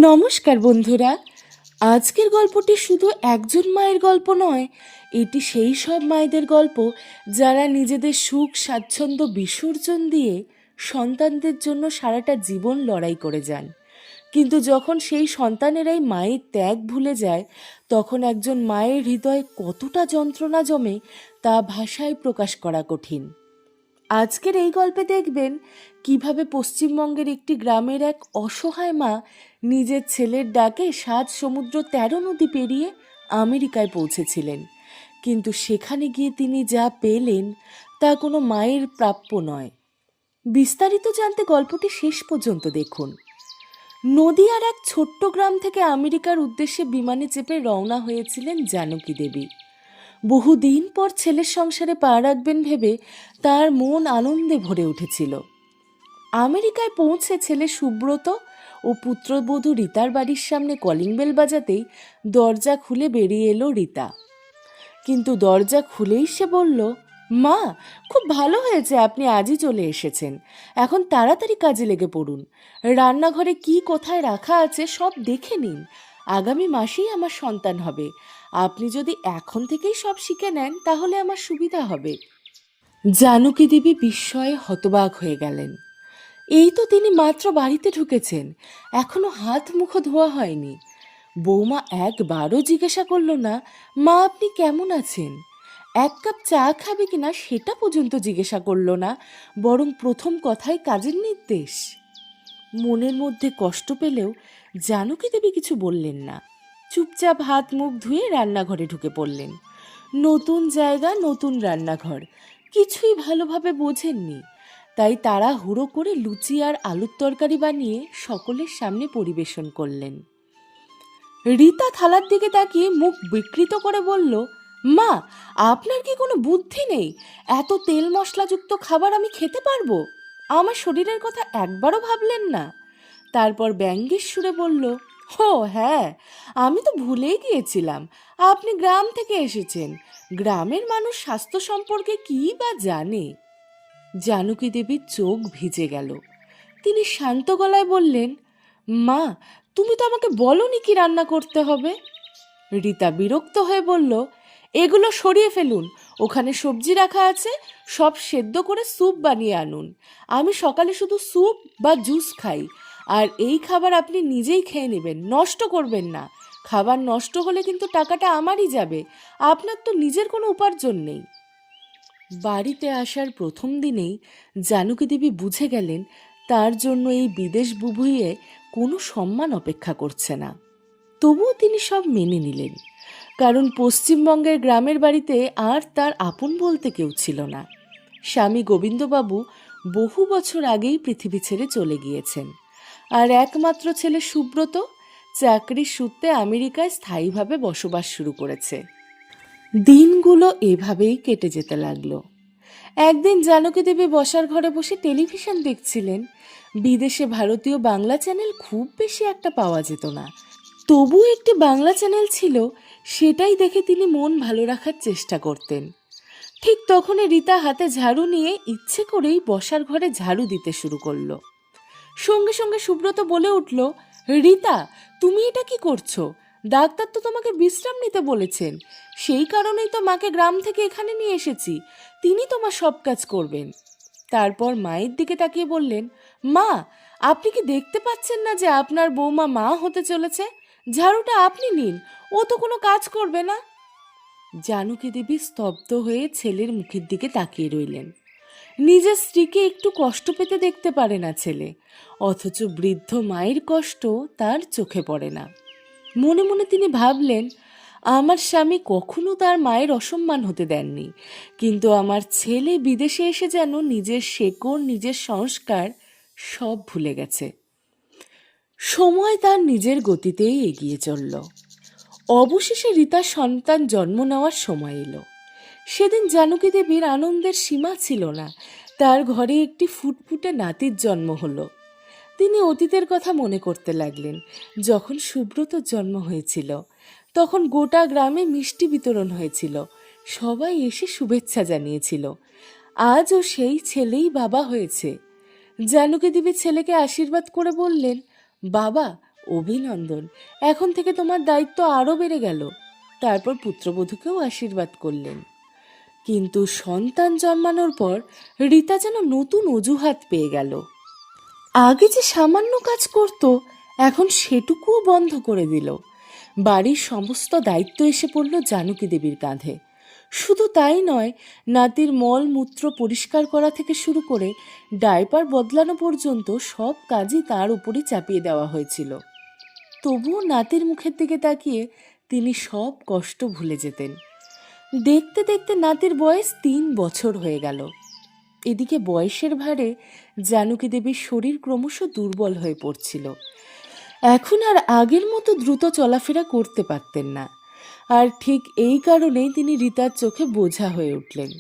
নমস্কার বন্ধুরা। আজকের গল্পটি শুধু একজন মায়ের গল্প নয়, এটি সেই সব মায়েদের গল্প যারা নিজেদের সুখ স্বাচ্ছন্দ্য বিসর্জন দিয়ে সন্তানদের জন্য সারাটা জীবন লড়াই করে যান। কিন্তু যখন সেই সন্তানেরাই মায়ের ত্যাগ ভুলে যায়, তখন একজন মায়ের হৃদয়ে কতটা যন্ত্রণা জমে তা ভাষায় প্রকাশ করা কঠিন। আজকের এই গল্পে দেখবেন কিভাবে পশ্চিমবঙ্গের একটি গ্রামের এক অসহায় মা নিজের ছেলের ডাকে ৭ সমুদ্র ১৩ নদী পেরিয়ে আমেরিকায় পৌঁছেছিলেন। কিন্তু সেখানে গিয়ে তিনি যা পেলেন তা কোনো মায়ের প্রাপ্য নয়। বিস্তারিত জানতে গল্পটি শেষ পর্যন্ত দেখুন। নদিয়ার এক ছোট্ট গ্রাম থেকে আমেরিকার উদ্দেশ্যে বিমানে চেপে রওনা হয়েছিলেন জানকী দেবী। বহুদিন পর ছেলের সংসারে পা রাখবেন ভেবে তার মন আনন্দে ভরে উঠেছিল। আমেরিকায় পৌঁছে ছেলে সুব্রত ও পুত্রবধূ রীতার বাড়ির সামনে কলিং বেল বাজাতেই দরজা খুলে বেরিয়ে এলো রীতা। কিন্তু দরজা খুলেই সে বলল, মা, খুব ভালো হয়েছে আপনি আজই চলে এসেছেন। এখন তাড়াতাড়ি কাজে লেগে পড়ুন। রান্নাঘরে কি কোথায় রাখা আছে সব দেখে নিন। আগামী মাসেই আমার সন্তান হবে। আপনি যদি এখন থেকেই সব শিখে নেন তাহলে আমার সুবিধা হবে। জানকী দেবী বিস্ময়ে হতবাক হয়ে গেলেন। এই তো তিনি মাত্র বাড়িতে ঢুকেছেন, এখনো হাত মুখ ধোয়া হয়নি। বৌমা একবারও জিজ্ঞাসা করলো না, মা আপনি কেমন আছেন? এক কাপ চা খাবে কিনা সেটা পর্যন্ত জিজ্ঞাসা করলো না, বরং প্রথম কথাই কাজের নির্দেশ। মনের মধ্যে কষ্ট পেলেও জানকী দেবী কিছু বললেন না। চুপচাপ হাত মুখ ধুয়ে রান্নাঘরে ঢুকে পড়লেন। নতুন জায়গা, নতুন রান্নাঘর, কিছুই ভালোভাবে বোঝেননি। তাই তারা হুড়ো করে লুচি আর আলুর তরকারি বানিয়ে সকলের সামনে পরিবেশন করলেন। রীতা থালার দিকে তাকিয়ে মুখ বিকৃত করে বলল, মা, আপনার কি কোনো বুদ্ধি নেই? এত তেল মশলাযুক্ত খাবার আমি খেতে পারবো? আমার শরীরের কথা একবারও ভাবলেন না? তারপর ব্যঙ্গের সুরে বলল, ও হ্যাঁ, আমি তো ভুলেই গিয়েছিলাম আপনি গ্রাম থেকে এসেছেন। গ্রামের মানুষ স্বাস্থ্য সম্পর্কে কী বা জানে? জানকী দেবীর চোখ ভিজে গেল। তিনি শান্ত গলায় বললেন, মা, তুমি তো আমাকে বলোনি কি রান্না করতে হবে। রীতা বিরক্ত হয়ে বলল, এগুলো সরিয়ে ফেলুন। ওখানে সবজি রাখা আছে, সব সেদ্ধ করে স্যুপ বানিয়ে আনুন। আমি সকালে শুধু স্যুপ বা জুস খাই, আর এই খাবার আপনি নিজেই খেয়ে নেবেন, নষ্ট করবেন না। খাবার নষ্ট হলে কিন্তু টাকাটা আমারই যাবে, আপনার তো নিজের কোনো উপার্জন নেই। বাড়িতে আসার প্রথম দিনেই জানকী দেবী বুঝে গেলেন তার জন্য এই বিদেশ বুবুইয়ে কোনো সম্মান অপেক্ষা করছে না। তবুও তিনি সব মেনে নিলেন, কারণ পশ্চিমবঙ্গের গ্রামের বাড়িতে আর তার আপন বলতে কেউ ছিল না। স্বামী গোবিন্দবাবু বহু বছর আগেই পৃথিবী ছেড়ে চলে গিয়েছেন, আর একমাত্র ছেলে সুব্রত চাকরির সূত্রে আমেরিকায় স্থায়ীভাবে বসবাস শুরু করেছে। দিনগুলো এভাবেই কেটে যেতে লাগলো। একদিন জানকী দেবী বসার ঘরে বসে টেলিভিশন দেখছিলেন। বিদেশে ভারতীয় বাংলা চ্যানেল খুব বেশি একটা পাওয়া যেত না, তবু একটি বাংলা চ্যানেল ছিল, সেটাই দেখে তিনি মন ভালো রাখার চেষ্টা করতেন। ঠিক তখনই রীতা হাতে ঝাড়ু নিয়ে ইচ্ছে করেই বসার ঘরে ঝাড়ু দিতে শুরু করলো। সঙ্গে সঙ্গে সুব্রত বলে উঠল, রীতা, তুমি এটা কি করছো? ডাক্তার তো তোমাকে বিশ্রাম নিতে বলেছেন, সেই কারণেই তো মাকে গ্রাম থেকে এখানে নিয়ে এসেছি। তিনি তোমার সব কাজ করবেন। তারপর মায়ের দিকে তাকিয়ে বললেন, মা, আপনি কি দেখতে পাচ্ছেন না যে আপনার বৌমা মা হতে চলেছে? ঝাড়ুটা আপনি নিন, ও তো কোনো কাজ করবে না। জানকী দেবী স্তব্ধ হয়ে ছেলের মুখের দিকে তাকিয়ে রইলেন। নিজের স্ত্রীকে একটু কষ্ট পেতে দেখতে পারে না ছেলে, অথচ বৃদ্ধ মায়ের কষ্ট তার চোখে পড়ে না। মনে মনে তিনি ভাবলেন, আমার স্বামী কখনো তার মায়ের অসম্মান হতে দেননি, কিন্তু আমার ছেলে বিদেশে এসে যেন নিজের শেকড়, নিজের সংস্কার সব ভুলে গেছে। সময় তার নিজের গতিতেই এগিয়ে চলল। অবশেষে রীতার সন্তান জন্ম নেওয়ার সময় এলো। সেদিন জানকী দেবীর আনন্দের সীমা ছিল না। তার ঘরে একটি ফুটফুটে নাতির জন্ম হলো। তিনি অতীতের কথা মনে করতে লাগলেন। যখন সুব্রতর জন্ম হয়েছিল তখন গোটা গ্রামে মিষ্টি বিতরণ হয়েছিল, সবাই এসে শুভেচ্ছা জানিয়েছিল। আজও সেই ছেলেই বাবা হয়েছে। জানকী দেবী ছেলেকে আশীর্বাদ করে বললেন, বাবা, অভিনন্দন, এখন থেকে তোমার দায়িত্ব আরও বেড়ে গেল। তারপর পুত্রবধূকেও আশীর্বাদ করলেন। কিন্তু সন্তান জন্মানোর পর রীতা যেন নতুন অজুহাত পেয়ে গেল। আগে যে সামান্য কাজ করত, এখন সেটুকুও বন্ধ করে দিল। বাড়ির সমস্ত দায়িত্ব এসে পড়ল জানকী দেবীর কাঁধে। শুধু তাই নয়, নাতির মল মূত্র পরিষ্কার করা থেকে শুরু করে ডায়পার বদলানো পর্যন্ত সব কাজই তার উপরই চাপিয়ে দেওয়া হয়েছিল। তবুও নাতির মুখের দিকে তাকিয়ে তিনি সব কষ্ট ভুলে যেতেন। দেখতে দেখতে নাতির বয়স 3 বছর হয়ে গেল। এদিকে বয়সের ভারে জানকী দেবীর শরীর ক্রমশ দুর্বল হয়ে পড়ছিল। এখন আর আগের মতো দ্রুত চলাফেরা করতে পারতেন না। আর ঠিক এই কারণেই তিনি রীতার চোখে বোঝা হয়ে উঠলেন।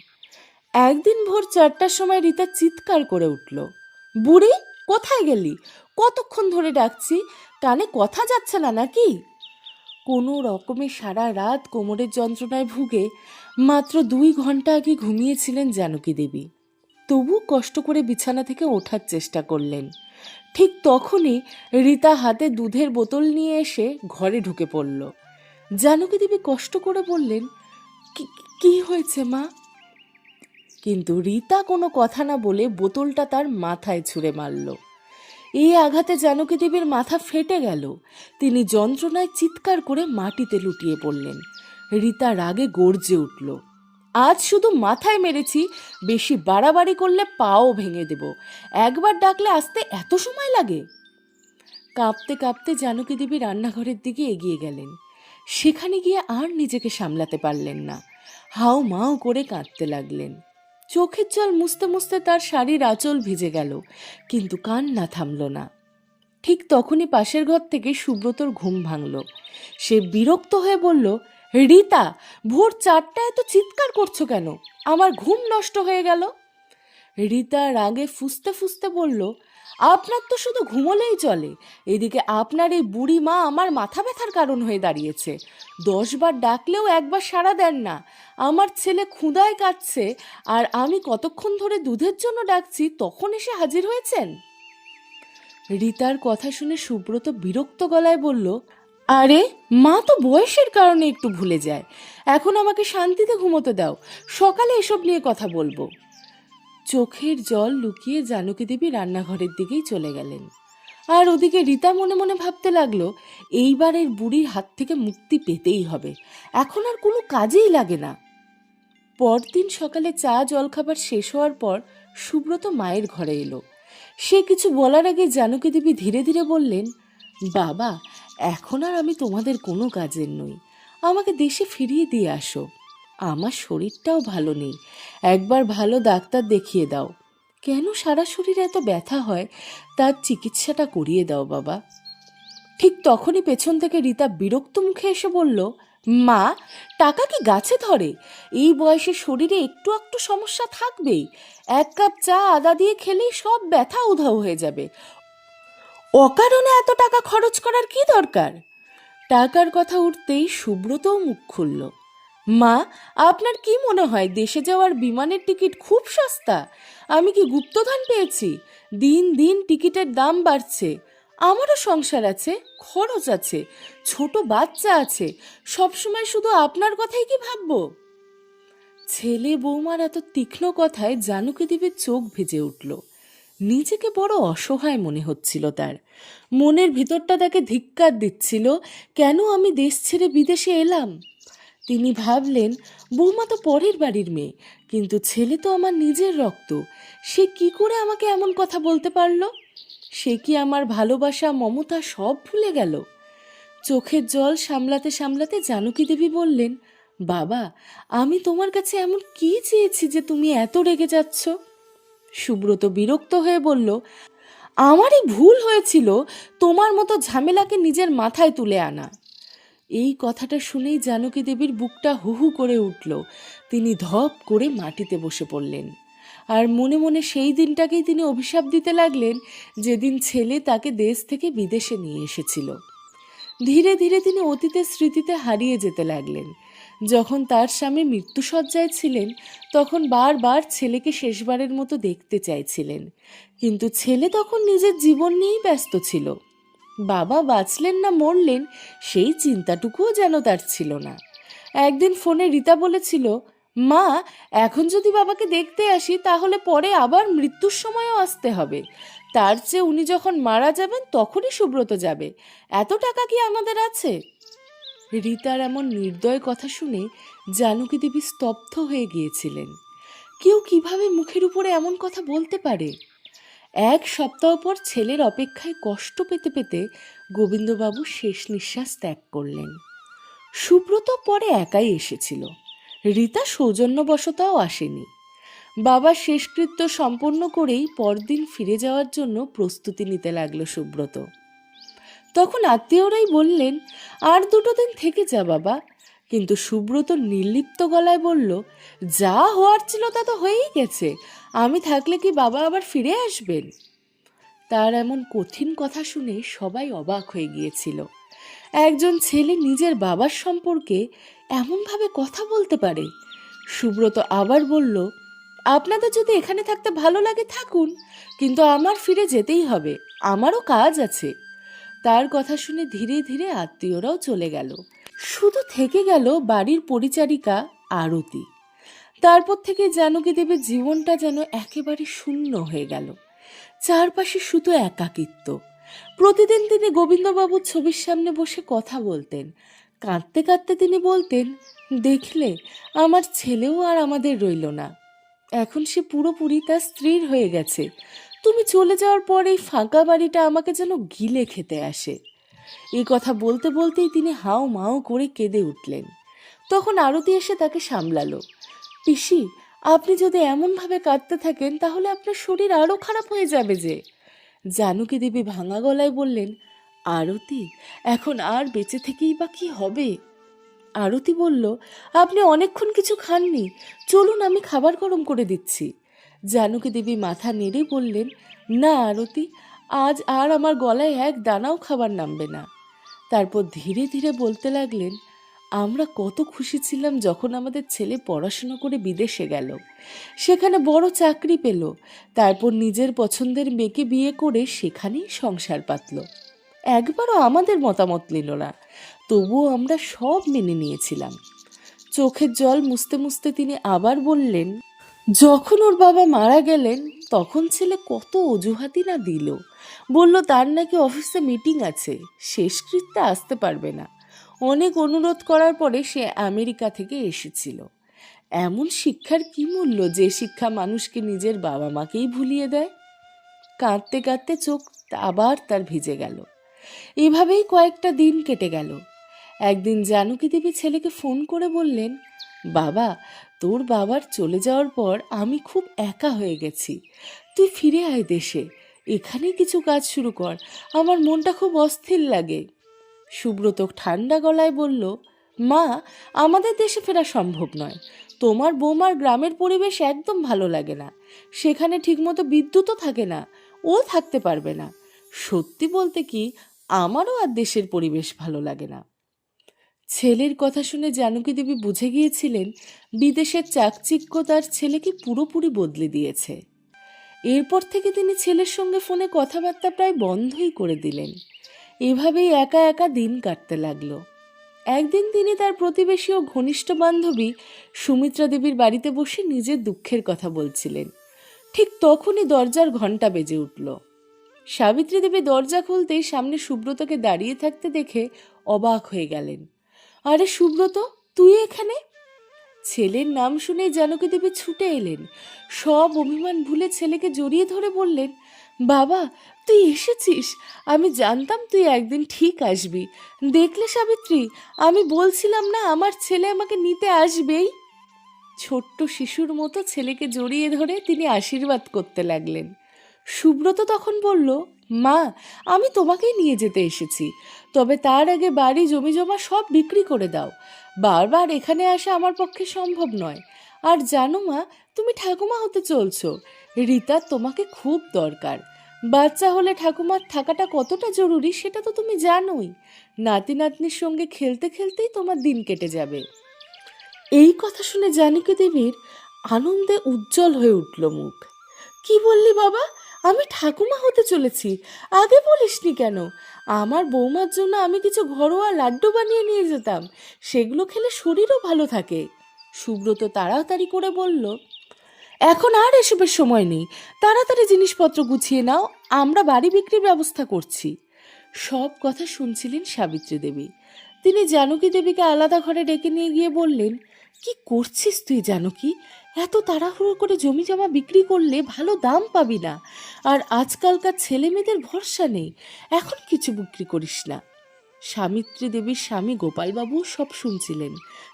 একদিন ভোর 4টার সময় রীতা চিৎকার করে উঠল, বুড়ি কোথায় গেলি? কতক্ষণ ধরে ডাকছি, কানে কথা যাচ্ছে না নাকি? কোনো রকমে সারা রাত কোমরের যন্ত্রণায় ভুগে মাত্র 2 ঘন্টা আগে ঘুমিয়েছিলেন জানকী দেবী। তবু কষ্ট করে বিছানা থেকে ওঠার চেষ্টা করলেন। ঠিক তখনই রীতা হাতে দুধের বোতল নিয়ে এসে ঘরে ঢুকে পড়ল। জানকী দেবী কষ্ট করে বললেন, কি হয়েছে মা? কিন্তু রীতা কোনো কথা না বলে বোতলটা তার মাথায় ছুঁড়ে মারল। এই আঘাতে জানকী দেবীর মাথা ফেটে গেল। তিনি যন্ত্রণায় চিৎকার করে মাটিতে লুটিয়ে পড়লেন। রীতা রাগে গর্জে উঠল, আজ শুধু মাথায় মেরেছি, বেশি বাড়াবাড়ি করলে পাও ভেঙে দেব। একবার ডাকলে আসতে এত সময় লাগে? কাঁপতে কাঁপতে জানকী দেবী রান্নাঘরের দিকে এগিয়ে গেলেন। সেখানে গিয়ে আর নিজেকে সামলাতে পারলেন না। হাউ মাউ করে কাঁদতে লাগলেন। চোখের জল মুছতে মুছতে তার শাড়ির আঁচল ভিজে গেল, কিন্তু কান্না থামল না। ঠিক তখনই পাশের ঘর থেকে সুব্রতর ঘুম ভাঙল। সে বিরক্ত হয়ে বলল, রীতা, ভোর 4টায় এত চিৎকার করছো কেন? আমার ঘুম নষ্ট হয়ে গেল। রীতা রাগে ফুঁসতে ফুঁসতে বলল, আপনার তো শুধু ঘুমোলেই চলে, এদিকে আপনার এই বুড়ি মা আমার মাথা ব্যথার কারণ হয়ে দাঁড়িয়েছে। 10 বার ডাকলেও একবার সাড়া দেন না। আমার ছেলে ক্ষুধায় কাঁদছে, আর আমি কতক্ষণ ধরে দুধের জন্য ডাকছি, তখন এসে হাজির হয়েছেন। রীতার কথা শুনে সুব্রত বিরক্ত গলায় বলল, আরে মা তো বয়সের কারণে একটু ভুলে যায়। এখন আমাকে শান্তিতে ঘুমোতে দাও, সকালে এসব নিয়ে কথা বলবো। চোখের জল লুকিয়ে জানকী দেবী রান্নাঘরের দিকেই চলে গেলেন। আর ওদিকে রীতা মনে মনে ভাবতে লাগলো, এইবারের বুড়ির হাত থেকে মুক্তি পেতেই হবে, এখন আর কোনো কাজেই লাগে না। পরদিন সকালে চা জলখাবার শেষ হওয়ার পর সুব্রত মায়ের ঘরে এলো। সে কিছু বলার আগে জানকী দেবী ধীরে ধীরে বললেন, বাবা, এখন আর আমি তোমাদের কোনো কাজের নই, আমাকে দেশে ফিরিয়ে দিয়ে আসো। আমার শরীরটাও ভালো নেই, একবার ভালো ডাক্তার দেখিয়ে দাও। কেন সারা শরীরে এত ব্যথা হয়, তার চিকিৎসাটা করিয়ে দাও বাবা। ঠিক তখনই পেছন থেকে রীতা বিরক্ত মুখে এসে বলল, মা, টাকা কি গাছে ধরে? এই বয়সে শরীরে একটু একটু সমস্যা থাকবেই। 1 কাপ চা আদা দিয়ে খেলেই সব ব্যথা উধাও হয়ে যাবে। অকারণে এত টাকা খরচ করার কি দরকার? টাকার কথা উঠতেই সুব্রতও মুখ খুলল। মা, আপনার কি মনে হয় দেশে যাওয়ার বিমানের টিকিট খুব সস্তা? আমি কি গুপ্তধন পেয়েছি? দিন দিন টিকিটের দাম বাড়ছে। আমারও সংসার আছে, খরচ আছে, ছোট বাচ্চা আছে, সবসময় শুধু আপনার কথাই কি ভাববো? ছেলে বৌমার এত তীক্ষ্ণ কথায় জানকী দেবীর চোখ ভিজে উঠল। নিজেকে বড় অসহায় মনে হচ্ছিল তার। মনের ভিতরটা তাকে ধিক্কার দিচ্ছিল, কেন আমি দেশ ছেড়ে বিদেশে এলাম। তিনি ভাবলেন, বৌমা তো পরের বাড়ির মেয়ে, কিন্তু ছেলে তো আমার নিজের রক্ত। সে কি করে আমাকে এমন কথা বলতে পারল? সে কি আমার ভালোবাসা মমতা সব ভুলে গেল? চোখের জল সামলাতে সামলাতে জানকী দেবী বললেন, বাবা, আমি তোমার কাছে এমন কি চেয়েছি যে তুমি এত রেগে যাচ্ছ? সুব্রত বিরক্ত হয়ে বলল, আমারই ভুল হয়েছিল তোমার মতো ঝামেলাকে নিজের মাথায় তুলে আনা। এই কথাটা শুনেই জানকী দেবীর বুকটা হু হু করে উঠল। তিনি ধপ করে মাটিতে বসে পড়লেন। আর মনে মনে সেই দিনটাকেই তিনি অভিশাপ দিতে লাগলেন, যেদিন ছেলে তাকে দেশ থেকে বিদেশে নিয়ে এসেছিল। ধীরে ধীরে তিনি অতীতের স্মৃতিতে হারিয়ে যেতে লাগলেন। যখন তার স্বামী মৃত্যুশয্যায় ছিলেন, তখন বারবার ছেলেকে শেষবারের মতো দেখতে চাইছিলেন, কিন্তু ছেলে তখন নিজের জীবন নিয়েই ব্যস্ত ছিল। বাবা বাঁচলেন না মরলেন সেই চিন্তাটুকুও যেন তার ছিল না। একদিন ফোনে রীতা বলেছিল, মা, এখন যদি বাবাকে দেখতে আসি তাহলে পরে আবার মৃত্যুর সময়ও আসতে হবে, তার চেয়ে উনি যখন মারা যাবেন তখনই সুব্রত যাবে, এত টাকা কি আমাদের আছে? রীতার এমন নির্দয় কথা শুনে জানকী দেবী স্তব্ধ হয়ে গিয়েছিলেন। কেউ কিভাবে মুখের উপরে এমন কথা বলতে পারে? এক সপ্তাহ পর ছেলের অপেক্ষায় কষ্ট পেতে পেতে গোবিন্দবাবু শেষ নিঃশ্বাস ত্যাগ করলেন। সুব্রত পরে একাই এসেছিল, রীতা সৌজন্যবশতও আসেনি। বাবার শেষকৃত্য সম্পন্ন করেই পরদিন ফিরে যাওয়ার জন্য প্রস্তুতি নিতে লাগলো সুব্রত। তখন আত্মীয়রাই বললেন, আর 2 দিন থেকে যা বাবা। কিন্তু সুব্রত নির্লিপ্ত গলায় বলল, যা হওয়ার ছিল তা তো হয়েই গেছে, আমি থাকলে কি বাবা আবার ফিরে আসবেন? তার এমন কঠিন কথা শুনে সবাই অবাক হয়ে গিয়েছিল। একজন ছেলে নিজের বাবার সম্পর্কে এমনভাবে কথা বলতে পারে? সুব্রত আবার বলল, আপনাদের যদি এখানে থাকতে ভালো লাগে থাকুন, কিন্তু আমার ফিরে যেতেই হবে, আমারও কাজ আছে। তার কথা শুনে ধীরে ধীরে আত্মীয়রাও চলে গেল। শুধু থেকে গেল বাড়ির পরিচারিকা আরতি। তারপর থেকে জানকী দেবীর জীবনটা যেন একেবারে শূন্য হয়ে গেল। চারপাশে শুধু একাকিত্ব। প্রতিদিন তিনি গোবিন্দবাবুর ছবির সামনে বসে কথা বলতেন। কাঁদতে কাঁদতে তিনি বলতেন, দেখলে, আমার ছেলেও আর আমাদের রইল না, এখন সে পুরোপুরি তার স্ত্রীর হয়ে গেছে। তুমি চলে যাওয়ার পর এই ফাঁকা বাড়িটা আমাকে যেন গিলে খেতে আসে। এই কথা বলতে বলতেই তিনি হাও মাও করে কেঁদে উঠলেন। তখন আরতি এসে তাকে সামলালো। পিসি, আপনি যদি এমনভাবে কাঁদতে থাকেন তাহলে আপনার শরীর আরও খারাপ হয়ে যাবে যে। জানকী দেবী ভাঙা গলায় বললেন, আরতি, এখন আর বেঁচে থেকেই বা কি হবে? আরতি বলল, আপনি অনেকক্ষণ কিছু খাননি, চলুন আমি খাবার গরম করে দিচ্ছি। জানকী দেবী মাথা নেড়ে বললেন, না আরতি, আজ আর আমার গলায় এক দানাও খাবার নামবে না। তারপর ধীরে ধীরে বলতে লাগলেন, আমরা কত খুশি ছিলাম যখন আমাদের ছেলে পড়াশুনো করে বিদেশে গেল, সেখানে বড় চাকরি পেল, তারপর নিজের পছন্দের মেয়েকে বিয়ে করে সেখানেই সংসার পাতল। একবারও আমাদের মতামত নিল না, তবুও আমরা সব মেনে নিয়েছিলাম। চোখের জল মুছতে মুছতে তিনি আবার বললেন, যখন ওর বাবা মারা গেলেন তখন ছেলে কত অজুহাতই না দিল। বলল তার নাকি অফিসে মিটিং আছে, শেষকৃত্যে আসতে পারবে না। অনেক অনুরোধ করার পরে সে আমেরিকা থেকে এসেছিল। এমন শিক্ষার কি মূল্য যে শিক্ষা মানুষকে নিজের বাবা মাকেই ভুলিয়ে দেয়? কাঁদতে কাঁদতে চোখ আবার তার ভিজে গেল। এভাবেই কয়েকটা দিন কেটে গেল। একদিন জানকী দেবী ছেলেকে ফোন করে বললেন, বাবা, তোর বাবার চলে যাওয়ার পর আমি খুব একা হয়ে গেছি, তুই ফিরে আয় দেশে, এখানেই কিছু কাজ শুরু কর, আমার মনটা খুব অস্থির লাগে। সুব্রত ঠান্ডা গলায় বলল, মা, আমাদের দেশে ফেরা সম্ভব নয়, তোমার বৌমার গ্রামের পরিবেশ একদম ভালো লাগে না, সেখানে ঠিকমতো বিদ্যুৎও থাকে না, ও থাকতে পারবে না। সত্যি বলতে কি, আমারও আর দেশের পরিবেশ ভালো লাগে না। ছেলের কথা শুনে জানকী দেবী বুঝে গিয়েছিলেন বিদেশের চাকচিক্য তার ছেলেকে পুরোপুরি বদলে দিয়েছে। এরপর থেকে তিনি ছেলের সঙ্গে ফোনে কথাবার্তা প্রায় বন্ধই করে দিলেন। এভাবেই একা একা দিন কাটতে লাগলো। একদিন তিনি তার প্রতিবেশী ও ঘনিষ্ঠ বান্ধবী সুমিত্রা দেবীর বাড়িতে বসে নিজের দুঃখের কথা বলছিলেন। ঠিক তখনই দরজার ঘণ্টা বেজে উঠল। সাবিত্রী দেবী দরজা খুলতেই সামনে সুব্রতকে দাঁড়িয়ে থাকতে দেখে অবাক হয়ে গেলেন। আরে সুব্রত, তুই এখানে? ছেলের নাম শুনে জানকী দেবী ছুটে এলেন। সব অভিমান ভুলে ছেলেকে জড়িয়ে ধরে বললেন, বাবা, তুই এসেছিস, আমি জানতাম তুই একদিন ঠিক আসবি। দেখলে সাবিত্রী, আমি বলছিলাম না আমার ছেলে আমাকে নিতে আসবেই। ছোট্ট শিশুর মতো ছেলেকে জড়িয়ে ধরে তিনি আশীর্বাদ করতে লাগলেন। সুব্রত তখন বলল, মা, আমি তোমাকেই নিয়ে যেতে এসেছি, তবে তার আগে বাড়ি জমি জমা সব বিক্রি করে দাও, বারবার এখানে আসা আমার পক্ষে সম্ভব নয়। আর জানো মা, তুমি ঠাকুমা হতে চলছো, রীতার তোমাকে খুব দরকার। বাচ্চা হলে ঠাকুমার থাকাটা কতটা জরুরি সেটা তো তুমি জানোই। নাতি নাতনির সঙ্গে খেলতে খেলতেই তোমার দিন কেটে যাবে। এই কথা শুনে জানকী দেবীর আনন্দে উজ্জ্বল হয়ে উঠল মুখ। কি বললি বাবা, আমি ঠাকুমা হতে চলেছি? আগে বলিসনি কেন? আমার বৌমার জন্য আমি কিছু ঘরোয়া লাড্ডু বানিয়ে নিয়ে যেতাম, সেগুলো খেলে শরীরও ভালো থাকে। সুব্রত তাড়াতাড়ি করে বলল, এখন আর এসবের সময় নেই, তাড়াতাড়ি জিনিসপত্র গুছিয়ে নাও, আমরা বাড়ি বিক্রির ব্যবস্থা করছি। সব কথা শুনছিলেন সাবিত্রী দেবী। তিনি জানকী দেবীকে আলাদা ঘরে ডেকে নিয়ে গিয়ে বললেন, কি করছিস তুই জানকী? এত তাড়াহুড়ো করে জমি জমা বিক্রি করলে ভালো দাম পাবি না, আর আজকালকার ছেলে মেয়েদের ভরসা নেই, এখন কিছু বিক্রি করিস না। সাবিত্রী দেবীর স্বামী গোপালবাবু সব শুনছিলেন।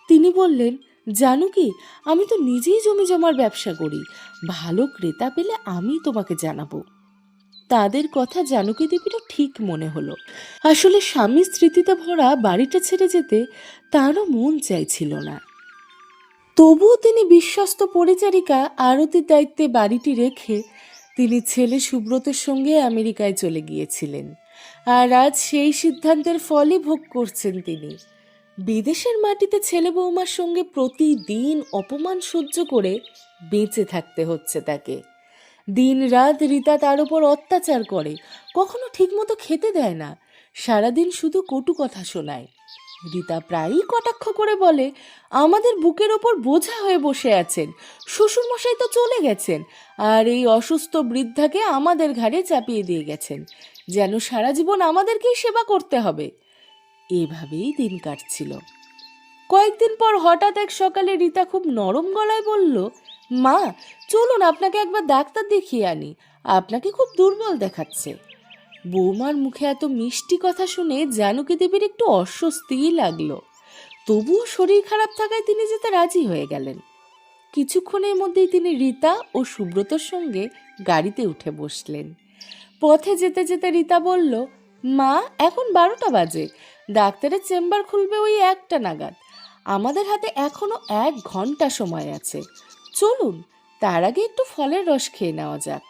তিনি বললেন, জানকী, আমি তো নিজেই জমি জমার ব্যবসা করি, ভালো ক্রেতা পেলে আমি তোমাকে জানাবো। তাদের কথা জানকী দেবীরও ঠিক মনে হলো। আসলে স্বামীর স্মৃতিতে ভরা বাড়িটা ছেড়ে যেতে তারও মন চাইছিল না। তবুও তিনি বিশ্বস্ত পরিচারিকা আরতির দায়িত্বে বাড়িটি রেখে তিনি ছেলে সুব্রতের সঙ্গে আমেরিকায় চলে গিয়েছিলেন। আর আজ সেই সিদ্ধান্তের ফলই ভোগ করছেন তিনি। বিদেশের মাটিতে ছেলে বৌমার সঙ্গে প্রতিদিন অপমান সহ্য করে বেঁচে থাকতে হচ্ছে তাকে। দিন রাত রীতা তার উপর অত্যাচার করে, কখনো ঠিকমতো খেতে দেয় না, সারাদিন শুধু কটু কথা শোনায়। রীতা প্রায়ই কটাক্ষ করে বলে, আমাদের বুকের ওপর বোঝা হয়ে বসে আছেন, শ্বশুরমশাই তো চলে গেছেন, আর এই অসুস্থ বৃদ্ধাকে আমাদের ঘাড়ে চাপিয়ে দিয়ে গেছেন, যেন সারা জীবন আমাদেরকেই সেবা করতে হবে। এভাবেই দিন কাটছিল। কয়েকদিন পর হঠাৎ এক সকালে রীতা খুব নরম গলায় বলল, মা, চলুন আপনাকে একবার ডাক্তার দেখিয়ে আনি, আপনাকে খুব দুর্বল দেখাচ্ছে। বৌমার মুখে এত মিষ্টি কথা শুনে জানকী দেবীর একটু অস্বস্তিই লাগলো। তবুও শরীর খারাপ থাকায় তিনি যেতে রাজি হয়ে গেলেন। কিছুক্ষণের মধ্যেই তিনি রীতা ও সুব্রতর সঙ্গে গাড়িতে উঠে বসলেন। পথে যেতে যেতে রীতা বলল, মা, এখন 12টা বাজে, ডাক্তারের চেম্বার খুলবে ওই 1টা নাগাদ, আমাদের হাতে এখনো 1 ঘন্টা সময় আছে, চলুন তার আগে একটু ফলের রস খেয়ে নেওয়া যাক।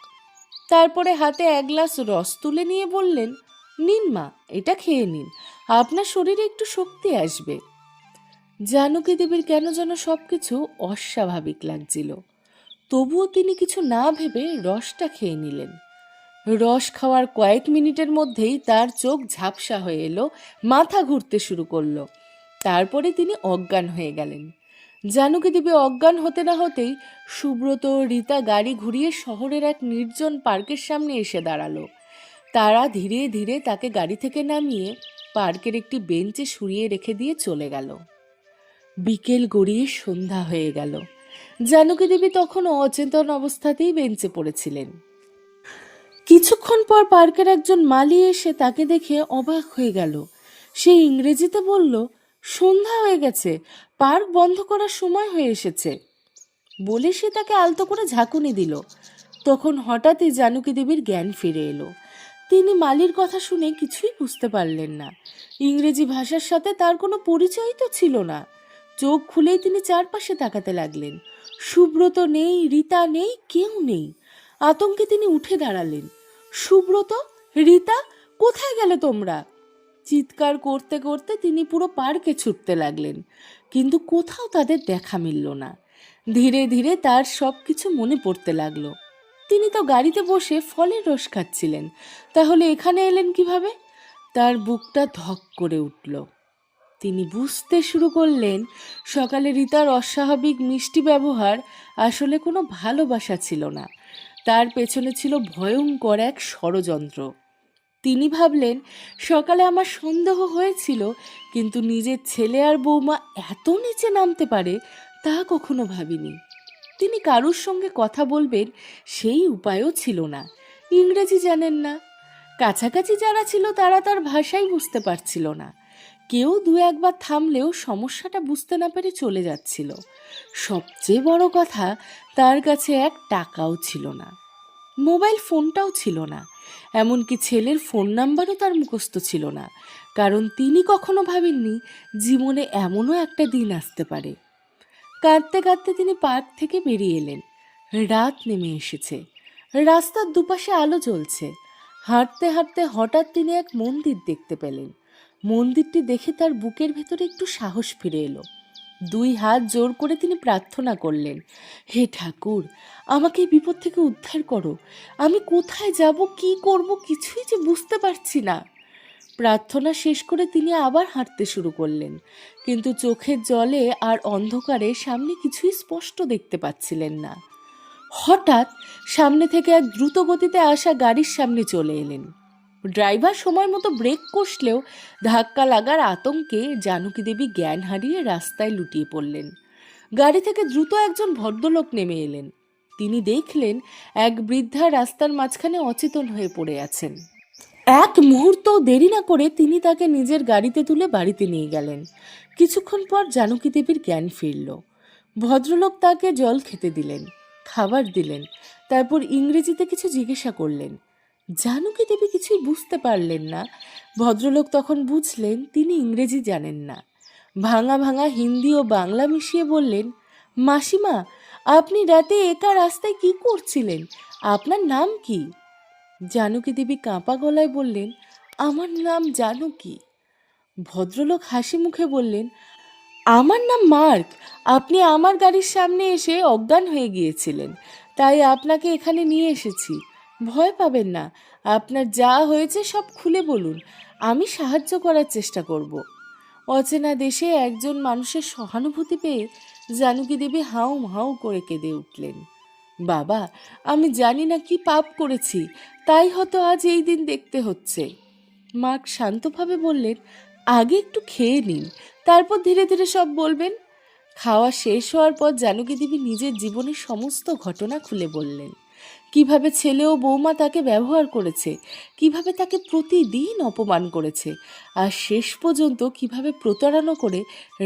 তারপরে হাতে 1 গ্লাস রস তুলে নিয়ে বললেন, নিন মা, এটা খেয়ে নিন, আপনার শরীরে একটু শক্তি আসবে। জানকী দেবীর কেন যেন সবকিছু অস্বাভাবিক লাগছিল। তবুও তিনি কিছু না ভেবে রসটা খেয়ে নিলেন। রস খাওয়ার কয়েক মিনিটের মধ্যেই তার চোখ ঝাপসা হয়ে এলো, মাথা ঘুরতে শুরু করলো। তারপরে তিনি অজ্ঞান হয়ে গেলেন। জানকী দেবী অজ্ঞান হতে না হতেই সুব্রত রীতা গাড়ি ঘুরিয়ে শহরের এক নির্জন পার্কের সামনে এসে দাঁড়ালো। তারা ধীরে ধীরে তাকে গাড়ি থেকে নামিয়ে পার্কের একটি বেঞ্চে শুইয়ে রেখে দিয়ে চলে গেল। বিকেল গড়িয়ে সন্ধ্যা হয়ে গেল। জানকী দেবী তখনও অচেতন অবস্থাতেই বেঞ্চে পড়েছিলেন। কিছুক্ষণ পর পার্কের একজন মালি এসে তাকে দেখে অবাক হয়ে গেল। সে ইংরেজিতে বলল, সন্ধ্যা হয়ে গেছে, পার্ক বন্ধ করার সময় হয়ে এসেছে। বলে সে তাকে আলতো করে ঝাঁকুনি দিল। তখন হঠাৎই জানকী দেবীর জ্ঞান ফিরে এলো। তিনি মালির কথা শুনে কিছুই বুঝতে পারলেন না। ইংরেজি ভাষার সাথে তার কোনো পরিচয় তো ছিল না। চোখ খুলেই তিনি চারপাশে তাকাতে লাগলেন। সুব্রত নেই, রীতা নেই, কেউ নেই। আতঙ্কে তিনি উঠে দাঁড়ালেন। সুব্রত, রীতা, কোথায় গেলে তোমরা? চিৎকার করতে করতে তিনি পুরো পার্কে ছুটতে লাগলেন, কিন্তু কোথাও তাদের দেখা মিলল না। ধীরে ধীরে তার সব কিছু মনে পড়তে লাগলো। তিনি তো গাড়িতে বসে ফলের রস খাচ্ছিলেন, তাহলে এখানে এলেন কিভাবে? তার বুকটা ধক করে উঠল। তিনি বুঝতে শুরু করলেন, সকালে রীতার অস্বাভাবিক মিষ্টি ব্যবহার আসলে কোনো ভালোবাসা ছিল না, তার পেছনে ছিল ভয়ঙ্কর এক ষড়যন্ত্র। তিনি ভাবলেন, সকালে আমার সন্দেহ হয়েছিল, কিন্তু নিজের ছেলে আর বৌমা এত নিচে নামতে পারে তা কখনো ভাবিনি। তিনি কারুর সঙ্গে কথা বলবেন সেই উপায়ও ছিল না। ইংরেজি জানেন না, কাছাকাছি যারা ছিল তারা তার ভাষাই বুঝতে পারছিল না। কেউ 2-1 বার থামলেও সমস্যাটা বুঝতে না পেরে চলে যাচ্ছিল। সবচেয়ে বড় কথা, তার কাছে 1 টাকাও ছিল না, মোবাইল ফোনটাও ছিল না, এমনকি ছেলের ফোন নাম্বারও তার মুখস্থ ছিল না, কারণ তিনি কখনো ভাবেননি জীবনে এমনও একটা দিন আসতে পারে। কাঁদতে কাঁদতে তিনি পার্ক থেকে বেরিয়ে এলেন। রাত নেমে এসেছে, রাস্তার দুপাশে আলো জ্বলছে। হাঁটতে হাঁটতে হঠাৎ তিনি এক মন্দির দেখতে পেলেন। মন্দিরটি দেখে তার বুকের ভেতরে একটু সাহস ফিরে এলো। 2 হাত জোর করে তিনি প্রার্থনা করলেন, হে ঠাকুর, আমাকে এই বিপদ থেকে উদ্ধার করো, আমি কোথায় যাব, কি করব, কিছুই যে বুঝতে পারছি না। প্রার্থনা শেষ করে তিনি আবার হাঁটতে শুরু করলেন, কিন্তু চোখের জলে আর অন্ধকারে সামনে কিছুই স্পষ্ট দেখতে পাচ্ছিলেন না। হঠাৎ সামনে থেকে এক দ্রুত গতিতে আসা গাড়ির সামনে চলে এলেন। ড্রাইভার সময় মতো ব্রেক কষলেও ধাক্কা লাগার আতঙ্কে জানকী দেবী জ্ঞান হারিয়ে রাস্তায় লুটিয়ে পড়লেন। গাড়ি থেকে দ্রুত একজন ভদ্রলোক নেমে এলেন। তিনি দেখলেন এক বৃদ্ধা রাস্তার মাঝখানে অচেতন হয়ে পড়ে আছেন। এক মুহূর্ত দেরি না করে তিনি তাকে নিজের গাড়িতে তুলে বাড়িতে নিয়ে গেলেন। কিছুক্ষণ পর জানকী দেবীর জ্ঞান ফিরল। ভদ্রলোক তাকে জল খেতে দিলেন, খাবার দিলেন, তারপর ইংরেজিতে কিছু জিজ্ঞাসা করলেন। জানকী দেবী কিছুই বুঝতে পারলেন না। ভদ্রলোক তখন বুঝলেন তিনি ইংরেজি জানেন না। ভাঙা ভাঙা হিন্দি ও বাংলা মিশিয়ে বললেন, মাসিমা, আপনি রাতে একা রাস্তায় কি করছিলেন? আপনার নাম কি? জানকী দেবী কাঁপা গলায় বললেন, আমার নাম জানকী। ভদ্রলোক হাসি মুখে বললেন, আমার নাম মার্ক। আপনি আমার গাড়ির সামনে এসে অজ্ঞান হয়ে গিয়েছিলেন, তাই আপনাকে এখানে নিয়ে এসেছি। ভয় পাবেন না, আপনার যা হয়েছে সব খুলে বলুন, আমি সাহায্য করার চেষ্টা করব। অচেনা দেশে একজন মানুষের সহানুভূতি পেয়ে জানকী দেবী হাউ হাউ করে কেঁদে উঠলেন। বাবা, আমি জানি না কি পাপ করেছি, তাই হয়তো আজ এই দিন দেখতে হচ্ছে। মার্ক শান্তভাবে বললেন, আগে একটু খেয়ে নিন, তারপর ধীরে ধীরে সব বলবেন। খাওয়া শেষ হওয়ার পর জানকী দেবী নিজের জীবনের সমস্ত ঘটনা খুলে বললেন। কিভাবে ছেলে ও বৌমা তাকে ব্যবহার করেছে, কিভাবে তাকে প্রতিদিন অপমান করেছে, আর শেষ পর্যন্ত কিভাবে প্রতারণা করে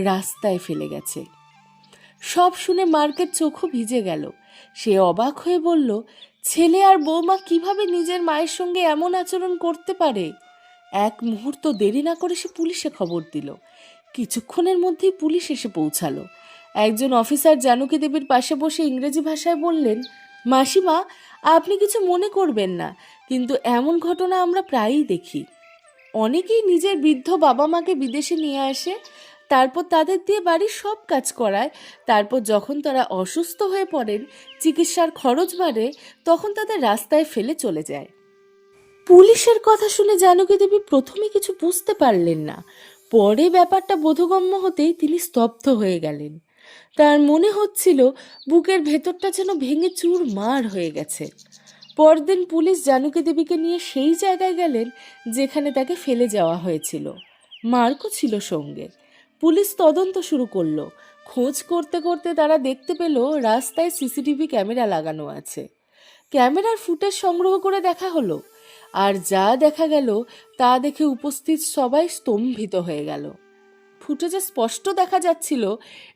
রাস্তায় ফেলে গেছে। সব শুনে মার্কের চোখও ভিজে গেল। সে অবাক হয়ে বলল, ছেলে আর বৌমা কিভাবে নিজের মায়ের সঙ্গে এমন আচরণ করতে পারে? এক মুহূর্ত দেরি না করে সে পুলিশে খবর দিল। কিছুক্ষণের মধ্যেই পুলিশ এসে পৌঁছালো। একজন অফিসার জানকী দেবীর পাশে বসে ইংরেজি ভাষায় বললেন, মাসিমা, আপনি কিছু মনে করবেন না, কিন্তু এমন ঘটনা আমরা প্রায়ই দেখি। অনেকেই নিজের বৃদ্ধ বাবা মাকে বিদেশে নিয়ে আসে, তারপর তাদের দিয়ে বাড়ির সব কাজ করায়, তারপর যখন তারা অসুস্থ হয়ে পড়েন, চিকিৎসার খরচ বাড়ে, তখন তাদের রাস্তায় ফেলে চলে যায়। পুলিশের কথা শুনে জানকী দেবী প্রথমে কিছু বুঝতে পারলেন না। পরে ব্যাপারটা বোধগম্য হতেই তিনি স্তব্ধ হয়ে গেলেন। তার মনে হচ্ছিল বুকের ভেতরটা যেন ভেঙে চুরমার হয়ে গেছে। পরদিন পুলিশ জানকী দেবীকে নিয়ে সেই জায়গায় গেলেন যেখানে তাকে ফেলে যাওয়া হয়েছিল। মার্কও ছিল সঙ্গে। পুলিশ তদন্ত শুরু করলো। খোঁজ করতে করতে তারা দেখতে পেল রাস্তায় সিসিটিভি ক্যামেরা লাগানো আছে। ক্যামেরার ফুটেজ সংগ্রহ করে দেখা হলো, আর যা দেখা গেল তা দেখে উপস্থিত সবাই স্তম্ভিত হয়ে গেল। ফুটেজে স্পষ্ট দেখা যাচ্ছিল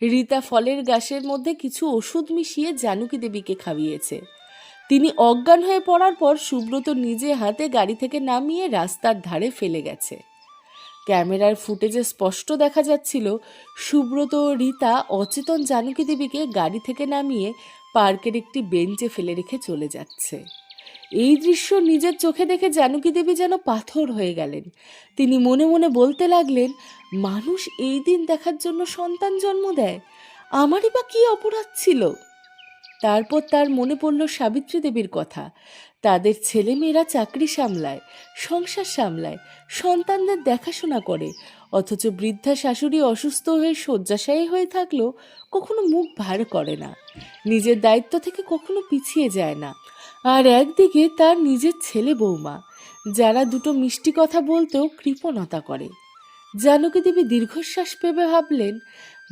রীতা ফলের গাছের মধ্যে কিছু ওষুধ মিশিয়ে জানকী দেবীকে খাইয়েছে। তিনি অজ্ঞান হয়ে পড়ার পর সুব্রত নিজে হাতে গাড়ি থেকে নামিয়ে রাস্তার ধারে ফেলে গেছে। ক্যামেরার ফুটেজে স্পষ্ট দেখা যাচ্ছিল সুব্রত ও রীতা অচেতন জানকী দেবীকে গাড়ি থেকে নামিয়ে পার্কের একটি বেঞ্চে ফেলে রেখে চলে যাচ্ছে। এই দৃশ্য নিজের চোখে দেখে জানকী দেবী যেন পাথর হয়ে গেলেন। তিনি মনে মনে বলতে লাগলেন, মানুষ এই দিন দেখার জন্য সন্তান জন্ম দেয়, আমারই বা কি অপরাধ ছিল? তারপর তার মনে পড়ল সাবিত্রী দেবীর কথা। তাদের ছেলেমেয়েরা চাকরি সামলায়, সংসার সামলায়, সন্তানদের দেখাশোনা করে, অথচ বৃদ্ধা শাশুড়ি অসুস্থ হয়ে শয্যাশায়ী হয়ে থাকলেও কখনো মুখ ভার করে না, নিজের দায়িত্ব থেকে কখনো পিছিয়ে যায় না। আর একদিকে তার নিজের ছেলে বৌমা, যারা দুটো মিষ্টি কথা বলতেও কৃপণতা করে। জানকী দেবী দীর্ঘশ্বাস পেবে ভাবলেন,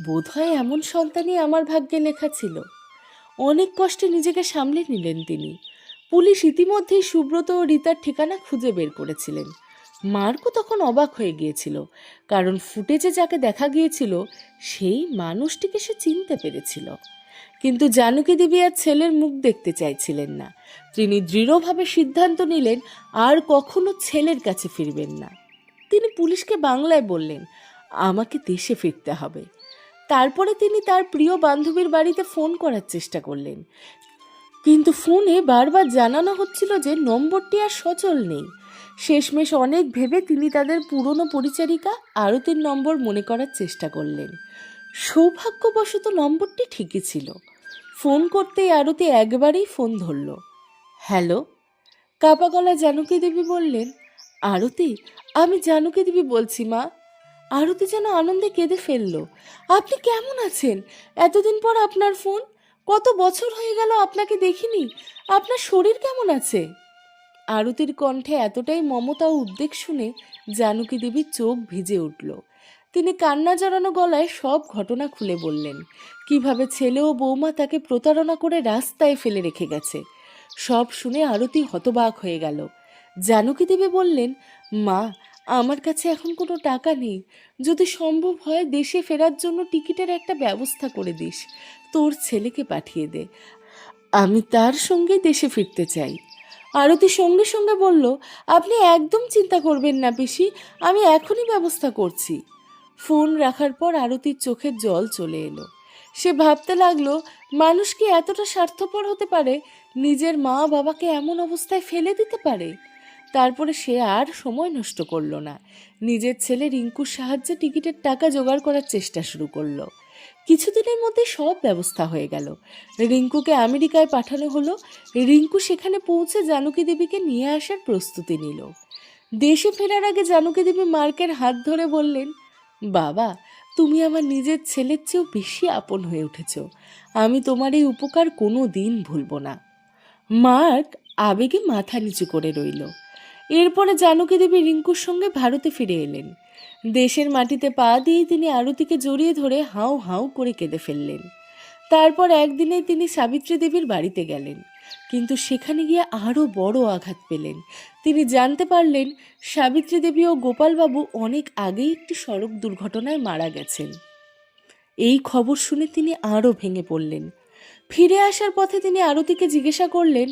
বোধহয় এমন সন্তানই আমার ভাগ্যে লেখা ছিল। অনেক কষ্টে নিজেকে সামলে নিলেন তিনি। পুলিশ ইতিমধ্যেই সুব্রত ও রীতার ঠিকানা খুঁজে বের করেছিলেন। মার্কও তখন অবাক হয়ে গিয়েছিল, কারণ ফুটেজে যাকে দেখা গিয়েছিল সেই মানুষটিকে সে চিনতে পেরেছিল। কিন্তু জানকী দেবী আর ছেলের মুখ দেখতে চাইছিলেন না। তিনি দৃঢ়ভাবে সিদ্ধান্ত নিলেন আর কখনো ছেলের কাছে ফিরবেন না। তিনি পুলিশকে বাংলায় বললেন, আমাকে দেশে ফিরতে হবে। তারপরে তিনি তার প্রিয় বান্ধবীর বাড়িতে ফোন করার চেষ্টা করলেন, কিন্তু ফোনে বারবার জানানো হচ্ছিল যে নম্বরটি আর সচল নেই। শেষমেশ অনেক ভেবে তিনি তাদের পুরনো পরিচারিকা আরতির নম্বর মনে করার চেষ্টা করলেন। সৌভাগ্যবশত নম্বরটি ঠিকই ছিল। ফোন করতেই আরতি একবারেই ফোন ধরল। হ্যালো। কাপা গলা জানকী দেবী বললেন, আরতি, আমি জানুকে দেবী বলছি মা। আরতি যেন আনন্দে কেঁদে ফেলল। আপনি কেমন আছেন? এতদিন পর আপনার ফোন। কত বছর হয়ে গেল আপনাকে দেখিনি। আপনার শরীর কেমন আছে? আরতির কণ্ঠে এতটাই মমতা ও উদ্বেগ শুনে জানকী দেবীর চোখ ভিজে উঠল। তিনি কান্না জড়ানো গলায় সব ঘটনা খুলে বললেন, কিভাবে ছেলে ও বৌমা তাকে প্রতারণা করে রাস্তায় ফেলে রেখে গেছে। সব শুনে আরতি হতবাক হয়ে গেল। জানকী দেবী বললেন, মা, আমার কাছে এখন কোনো টাকা নেই। যদি সম্ভব হয় দেশে ফেরার জন্য টিকিটের একটা ব্যবস্থা করে দিস। তোর ছেলেকে পাঠিয়ে দে, আমি তার সঙ্গে দেশে ফিরতে চাই। আরতি সঙ্গে সঙ্গে বলল, আপনি একদম চিন্তা করবেন না পিসি, আমি এখনই ব্যবস্থা করছি। ফোন রাখার পর আরতির চোখের জল চলে এলো। সে ভাবতে লাগলো, মানুষ কি এতটা স্বার্থপর হতে পারে, নিজের মা বাবাকে এমন অবস্থায় ফেলে দিতে পারে? তারপরে সে আর সময় নষ্ট করলো না। নিজের ছেলে রিঙ্কুর সাহায্যে টিকিটের টাকা জোগাড় করার চেষ্টা শুরু করলো। কিছুদিনের মধ্যে সব ব্যবস্থা হয়ে গেল। রিঙ্কুকে আমেরিকায় পাঠানো হলো। রিঙ্কু সেখানে পৌঁছে জানকী দেবীকে নিয়ে আসার প্রস্তুতি নিল। দেশে ফেরার আগে জানকী দেবী মার্কের হাত ধরে বললেন, বাবা, তুমি আমার নিজের ছেলের চেয়েও বেশি আপন হয়ে উঠেছ। আমি তোমার এই উপকার কোনো দিন ভুলব না। মার্ক আবেগে মাথা নিচু করে রইল। এরপরে জানকী দেবী রিঙ্কুর সঙ্গে ভারতে ফিরে এলেন। দেশের মাটিতে পা দিয়ে তিনি আরতিকে জড়িয়ে ধরে হাউ হাউ করে কেঁদে ফেললেন। তারপর একদিনেই তিনি সাবিত্রী দেবীর বাড়িতে গেলেন, কিন্তু সেখানে গিয়ে আরও বড় আঘাত পেলেন। তিনি জানতে পারলেন সাবিত্রী দেবী ও গোপালবাবু অনেক আগেই একটি সড়ক দুর্ঘটনায় মারা গেছেন। এই খবর শুনে তিনি আরও ভেঙে পড়লেন। ফিরে আসার পথে তিনি আরতিকে জিজ্ঞাসা করলেন,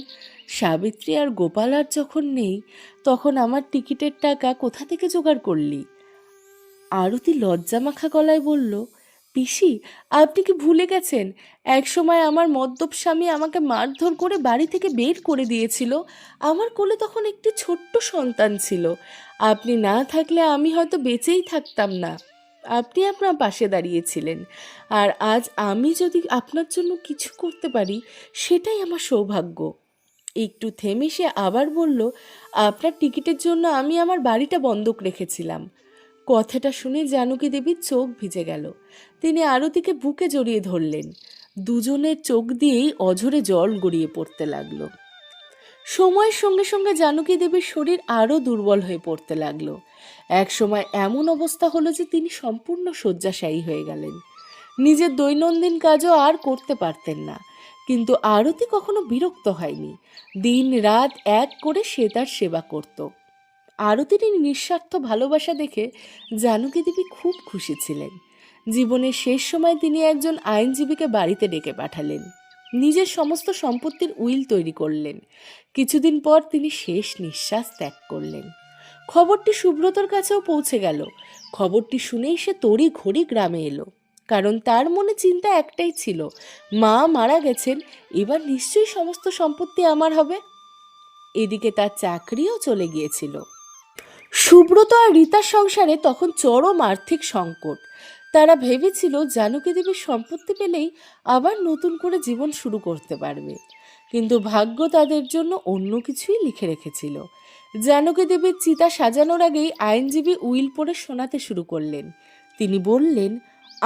সাবিত্রী আর গোপাল আর যখন নেই, তখন আমার টিকিটের টাকা কোথা থেকে জোগাড় করলি? আরতি লজ্জামাখা গলায় বলল, পিসি, আপনি কি ভুলে গেছেন? একসময় আমার মদ্যপ স্বামী আমাকে মারধর করে বাড়ি থেকে বের করে দিয়েছিল। আমার কোলে তখন একটি ছোট্ট সন্তান ছিল। আপনি না থাকলে আমি হয়তো বেঁচেই থাকতাম না। আপনি আপনার পাশে দাঁড়িয়েছিলেন, আর আজ আমি যদি আপনার জন্য কিছু করতে পারি, সেটাই আমার সৌভাগ্য। একটু থেমে সে আবার বলল, আপনার টিকিটের জন্য আমি আমার বাড়িটা বন্ধক রেখেছিলাম। কথাটা শুনে জানকী দেবীর চোখ ভিজে গেল। তিনি আরতিকে বুকে জড়িয়ে ধরলেন। দুজনের চোখ দিয়েই অঝরে জল গড়িয়ে পড়তে লাগলো। সময়ের সঙ্গে সঙ্গে জানকী দেবীর শরীর আরও দুর্বল হয়ে পড়তে লাগলো। এক সময় এমন অবস্থা হলো যে তিনি সম্পূর্ণ শয্যাশায়ী হয়ে গেলেন। নিজের দৈনন্দিন কাজও আর করতে পারতেন না। কিন্তু আরতি কখনো বিরক্ত হয়নি। দিন রাত এক করে সে তার সেবা করত। আরতির এই নিঃস্বার্থ ভালোবাসা দেখে জানকী দেবী খুব খুশি ছিলেন। জীবনের শেষ সময় তিনি একজন আইনজীবীকে বাড়িতে ডেকে পাঠালেন। নিজের সমস্ত সম্পত্তির উইল তৈরি করলেন। কিছুদিন পর তিনি শেষ নিঃশ্বাস ত্যাগ করলেন। খবরটি সুব্রতর কাছেও পৌঁছে গেল। খবরটি শুনেই সে তড়ি ঘড়ি গ্রামে এলো, কারণ তার মনে চিন্তা একটাই ছিল, মা মারা গেছেন, এবার নিশ্চয়ই সমস্ত সম্পত্তি আমার হবে। এদিকে তার চাকরিও চলে গিয়েছিল। সুব্রত আর রীতার সংসারে তখন চরম আর্থিক সংকট। তারা ভেবেছিল জানকী দেবীর সম্পত্তি পেলেই আবার নতুন করে জীবন শুরু করতে পারবে। কিন্তু ভাগ্য তাদের জন্য অন্য কিছুই লিখে রেখেছিল। জানকী দেবীর চিতা সাজানোর আগেই আইনজীবী উইল পড়ে শোনাতে শুরু করলেন। তিনি বললেন,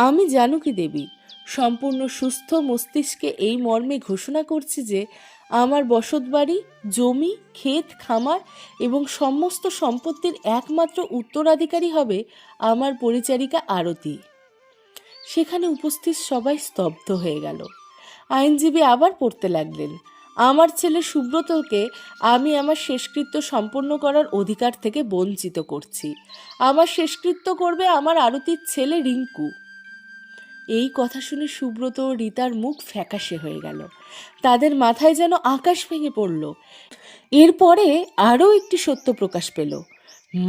আমি জানকী দেবী সম্পূর্ণ সুস্থ মস্তিষ্কে এই মর্মে ঘোষণা করছি যে আমার বসতবাড়ি, জমি, ক্ষেত, খামার এবং সমস্ত সম্পত্তির একমাত্র উত্তরাধিকারী হবে আমার পরিচারিকা আরতি। সেখানে উপস্থিত সবাই স্তব্ধ হয়ে গেল। আইনজীবী আবার পড়তে লাগলেন, আমার ছেলে সুব্রতকে আমি আমার শেষকৃত্য সম্পন্ন করার অধিকার থেকে বঞ্চিত করছি। আমার শেষকৃত্য করবে আমার আরতির ছেলে রিঙ্কু। এই কথা শুনে সুব্রত ও রীতার মুখ ফ্যাকাশে হয়ে গেল। তাদের মাথায় যেন আকাশ ভেঙে পড়ল। এরপরে আরও একটি সত্য প্রকাশ পেল।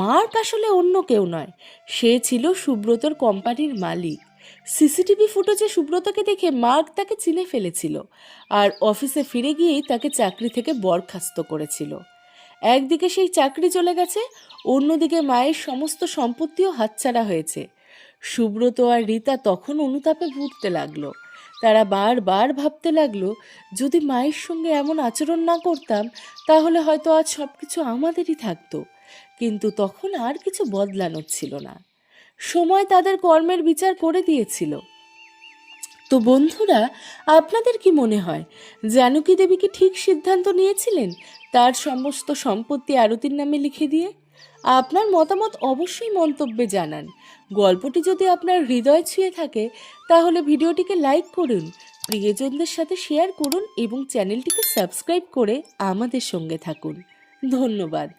মার্ক আসলে অন্য কেউ নয়, সে ছিল সুব্রতর কোম্পানির মালিক। সিসিটিভি ফুটেজে সুব্রতকে দেখে মার্ক তাকে চিনে ফেলেছিল, আর অফিসে ফিরে গিয়েই তাকে চাকরি থেকে বরখাস্ত করেছিল। একদিকে সেই চাকরি চলে গেছে, অন্যদিকে মায়ের সমস্ত সম্পত্তিও হাতছাড়া হয়েছে। সুব্রত আর রীতা তখন অনুতাপে ভুগতে লাগলো। তারা বারবার ভাবতে লাগলো, যদি মায়ের সঙ্গে এমন আচরণ না করতাম, তাহলে হয়তো আজ সব কিছু আমাদেরই থাকতো। কিন্তু তখন আর কিছু বদলানোর ছিল না। সময় তাদের কর্মের বিচার করে দিয়েছিল। তো বন্ধুরা, আপনাদের কি মনে হয় জানকী দেবী কি ঠিক সিদ্ধান্ত নিয়েছিলেন তার সমস্ত সম্পত্তি আরতির নামে লিখে দিয়ে? আপনার মতামত অবশ্যই মন্তব্যে জানান। গল্পটি যদি আপনার হৃদয় ছুঁয়ে থাকে তাহলে ভিডিওটিকে লাইক করুন, প্রিয়জনদের সাথে শেয়ার করুন এবং চ্যানেলটিকে সাবস্ক্রাইব করে আমাদের সঙ্গে থাকুন। ধন্যবাদ।